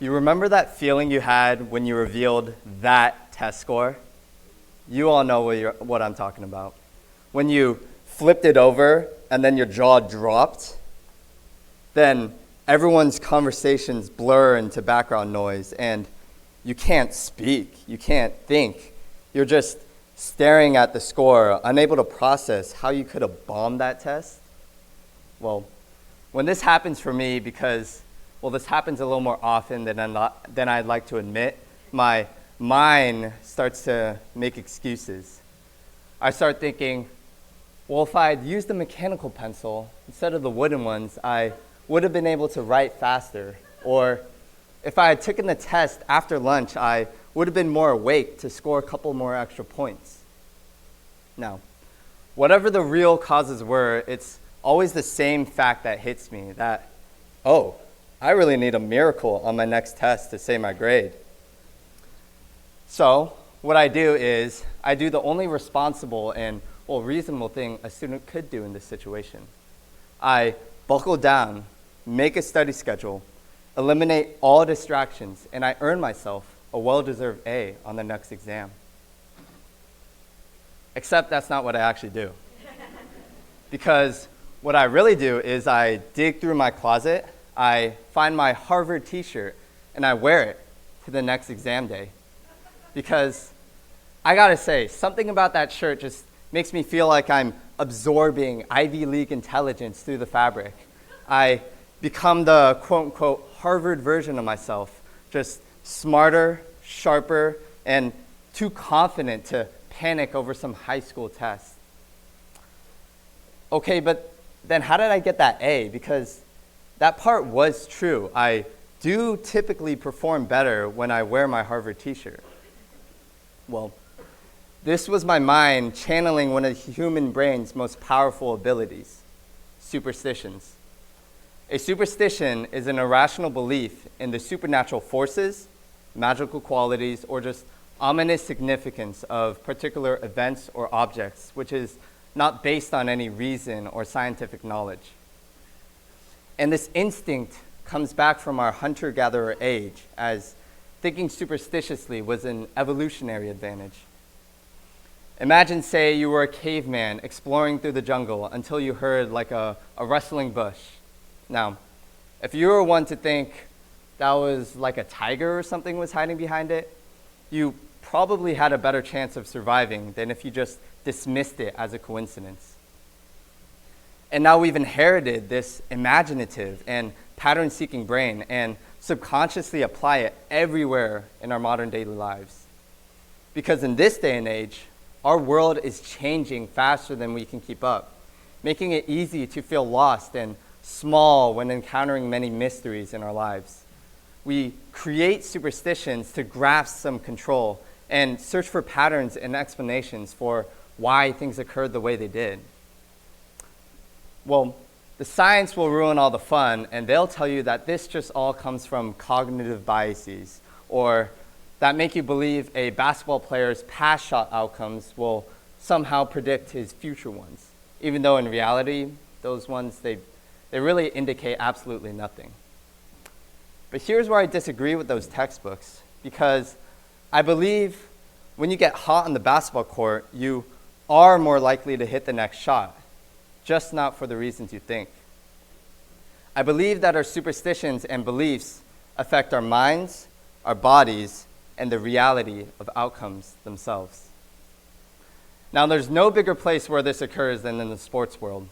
You remember that feeling you had when you revealed that test score? You all know what I'm talking about. When you flipped it over and then your jaw dropped, then everyone's conversations blur into background noise and you can't speak, you can't think. You're just staring at the score, unable to process how you could have bombed that test. Well, when this happens for me, because this happens a little more often than I'd like to admit, my mind starts to make excuses. I start thinking, well, if I'd used a mechanical pencil instead of the wooden ones, I would have been able to write faster. Or if I had taken the test after lunch, I would have been more awake to score a couple more extra points. Now, whatever the real causes were, it's always the same fact that hits me, that, oh, I really need a miracle on my next test to say my grade. So what I do is I do the only responsible and reasonable thing a student could do in this situation. I buckle down, make a study schedule, eliminate all distractions, and I earn myself a well-deserved A on the next exam. Except that's not what I actually do. Because what I really do is I dig through my closet, I find my Harvard t-shirt, and I wear it to the next exam day. Because I gotta say, something about that shirt just makes me feel like I'm absorbing Ivy League intelligence through the fabric. I become the quote-unquote Harvard version of myself, just smarter, sharper, and too confident to panic over some high school test. Okay, but then how did I get that A? Because that part was true. I do typically perform better when I wear my Harvard t-shirt. Well, this was my mind channeling one of the human brain's most powerful abilities, superstitions. A superstition is an irrational belief in the supernatural forces, magical qualities, or just ominous significance of particular events or objects, which is not based on any reason or scientific knowledge. And this instinct comes back from our hunter-gatherer age, as thinking superstitiously was an evolutionary advantage. Imagine, say, you were a caveman exploring through the jungle until you heard like a rustling bush. Now, if you were one to think that was like a tiger or something was hiding behind it, you probably had a better chance of surviving than if you just dismissed it as a coincidence. And now we've inherited this imaginative and pattern-seeking brain and subconsciously apply it everywhere in our modern daily lives. Because in this day and age, our world is changing faster than we can keep up, making it easy to feel lost and small when encountering many mysteries in our lives. We create superstitions to grasp some control and search for patterns and explanations for why things occurred the way they did. Well, the science will ruin all the fun, and they'll tell you that this just all comes from cognitive biases, or that make you believe a basketball player's past shot outcomes will somehow predict his future ones, even though in reality, those ones, they really indicate absolutely nothing. But here's where I disagree with those textbooks, because I believe when you get hot on the basketball court, you are more likely to hit the next shot, just not for the reasons you think. I believe that our superstitions and beliefs affect our minds, our bodies, and the reality of outcomes themselves. Now, there's no bigger place where this occurs than in the sports world.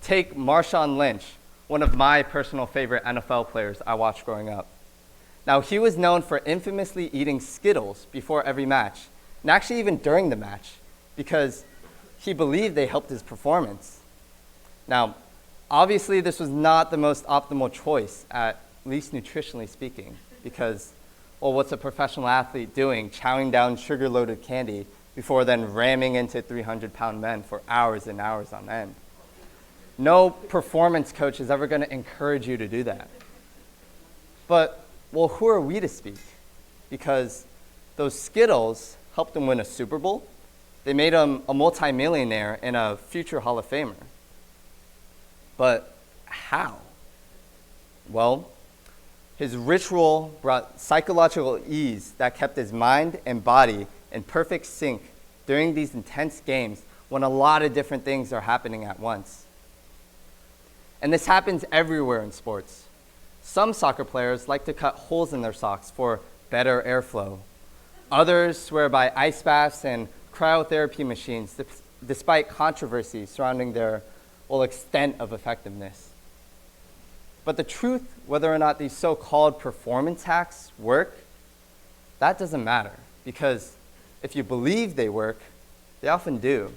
Take Marshawn Lynch, one of my personal favorite NFL players I watched growing up. Now, he was known for infamously eating Skittles before every match, and actually even during the match, because he believed they helped his performance. Now, obviously, this was not the most optimal choice, at least nutritionally speaking, because, well, what's a professional athlete doing chowing down sugar-loaded candy before then ramming into 300-pound men for hours and hours on end? No performance coach is ever going to encourage you to do that. But, well, who are we to speak? Because those Skittles helped him win a Super Bowl. They made him a multimillionaire and a future Hall of Famer. But how? Well, His ritual brought psychological ease that kept his mind and body in perfect sync during these intense games when a lot of different things are happening at once. And this happens everywhere in sports. Some soccer players like to cut holes in their socks for better airflow. Others swear by ice baths and cryotherapy machines, despite controversy surrounding their extent of effectiveness. But the truth, whether or not these so-called performance hacks work, that doesn't matter. Because if you believe they work, they often do.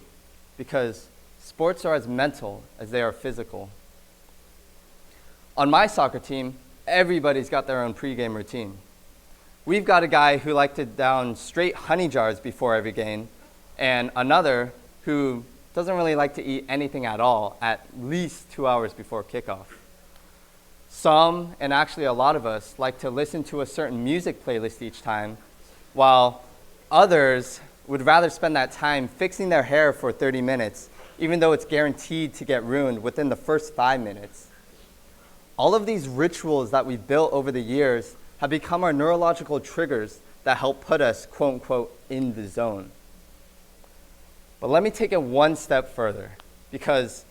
Because sports are as mental as they are physical. On my soccer team, everybody's got their own pregame routine. We've got a guy who likes to down straight honey jars before every game, and another who doesn't really like to eat anything at all at least 2 hours before kickoff. Some, and actually a lot of us, like to listen to a certain music playlist each time, while others would rather spend that time fixing their hair for 30 minutes, even though it's guaranteed to get ruined within the first 5 minutes. All of these rituals that we've built over the years have become our neurological triggers that help put us, quote unquote, in the zone. But let me take it one step further, because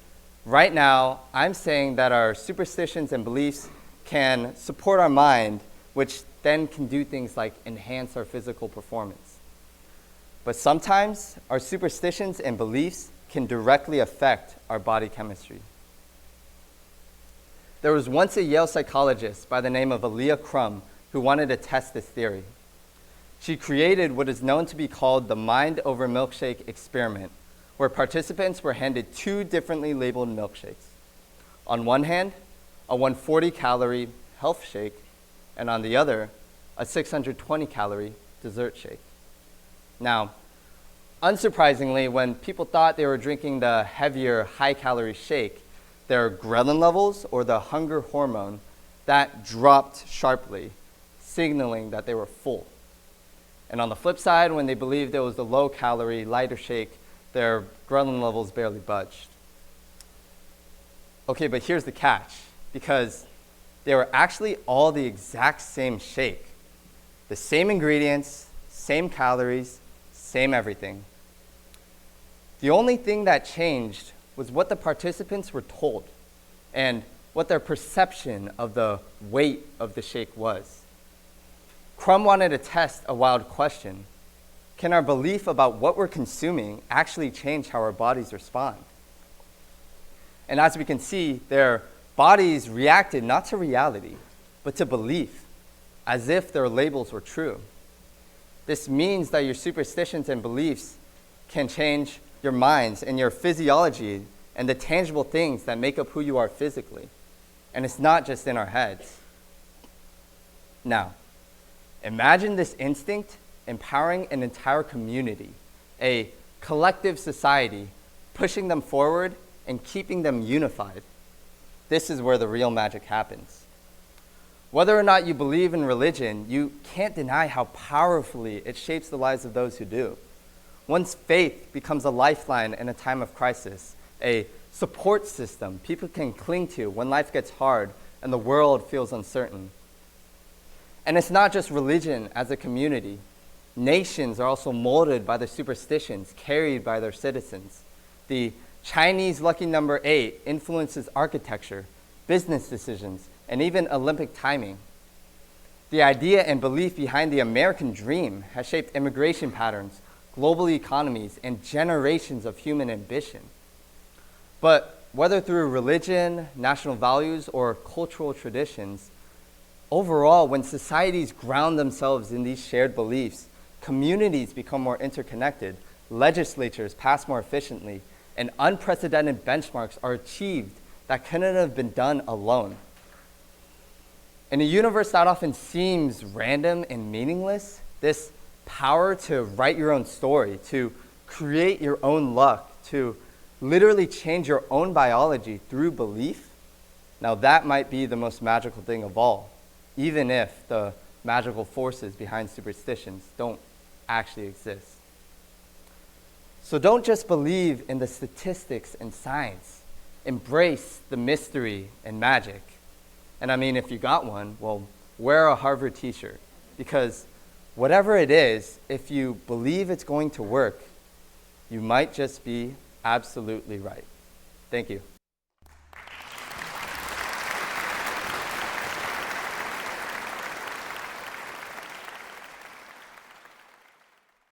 right now I'm saying that our superstitions and beliefs can support our mind, which then can do things like enhance our physical performance. But sometimes our superstitions and beliefs can directly affect our body chemistry. There was once a Yale psychologist by the name of Aaliyah Crum who wanted to test this theory. She created what is known to be called the mind over milkshake experiment, where participants were handed 2 differently labeled milkshakes. On one hand, a 140-calorie health shake, and on the other, a 620-calorie dessert shake. Now, unsurprisingly, when people thought they were drinking the heavier, high-calorie shake, their ghrelin levels, or the hunger hormone, that dropped sharply, signaling that they were full. And on the flip side, when they believed it was the low-calorie, lighter shake, their ghrelin levels barely budged. Okay, but here's the catch, because they were actually all the exact same shake. The same ingredients, same calories, same everything. The only thing that changed was what the participants were told and what their perception of the weight of the shake was. Crum wanted to test a wild question. Can our belief about what we're consuming actually change how our bodies respond? And as we can see, their bodies reacted not to reality, but to belief, as if their labels were true. This means that your superstitions and beliefs can change your minds and your physiology and the tangible things that make up who you are physically. And it's not just in our heads. Now, imagine this instinct empowering an entire community, a collective society, pushing them forward and keeping them unified. This is where the real magic happens. Whether or not you believe in religion, you can't deny how powerfully it shapes the lives of those who do. One's faith becomes a lifeline in a time of crisis, a support system people can cling to when life gets hard and the world feels uncertain. And it's not just religion as a community. Nations are also molded by the superstitions carried by their citizens. The Chinese lucky number 8 influences architecture, business decisions, and even Olympic timing. The idea and belief behind the American dream has shaped immigration patterns, global economies, and generations of human ambition. But whether through religion, national values, or cultural traditions, overall, when societies ground themselves in these shared beliefs, communities become more interconnected, legislatures pass more efficiently, and unprecedented benchmarks are achieved that couldn't have been done alone. In a universe that often seems random and meaningless, this power to write your own story, to create your own luck, to literally change your own biology through belief, now that might be the most magical thing of all, even if the magical forces behind superstitions don't actually exist. So don't just believe in the statistics and science. Embrace the mystery and magic. And I mean, if you got one, well, wear a Harvard t-shirt. Because whatever it is, if you believe it's going to work, you might just be absolutely right. Thank you.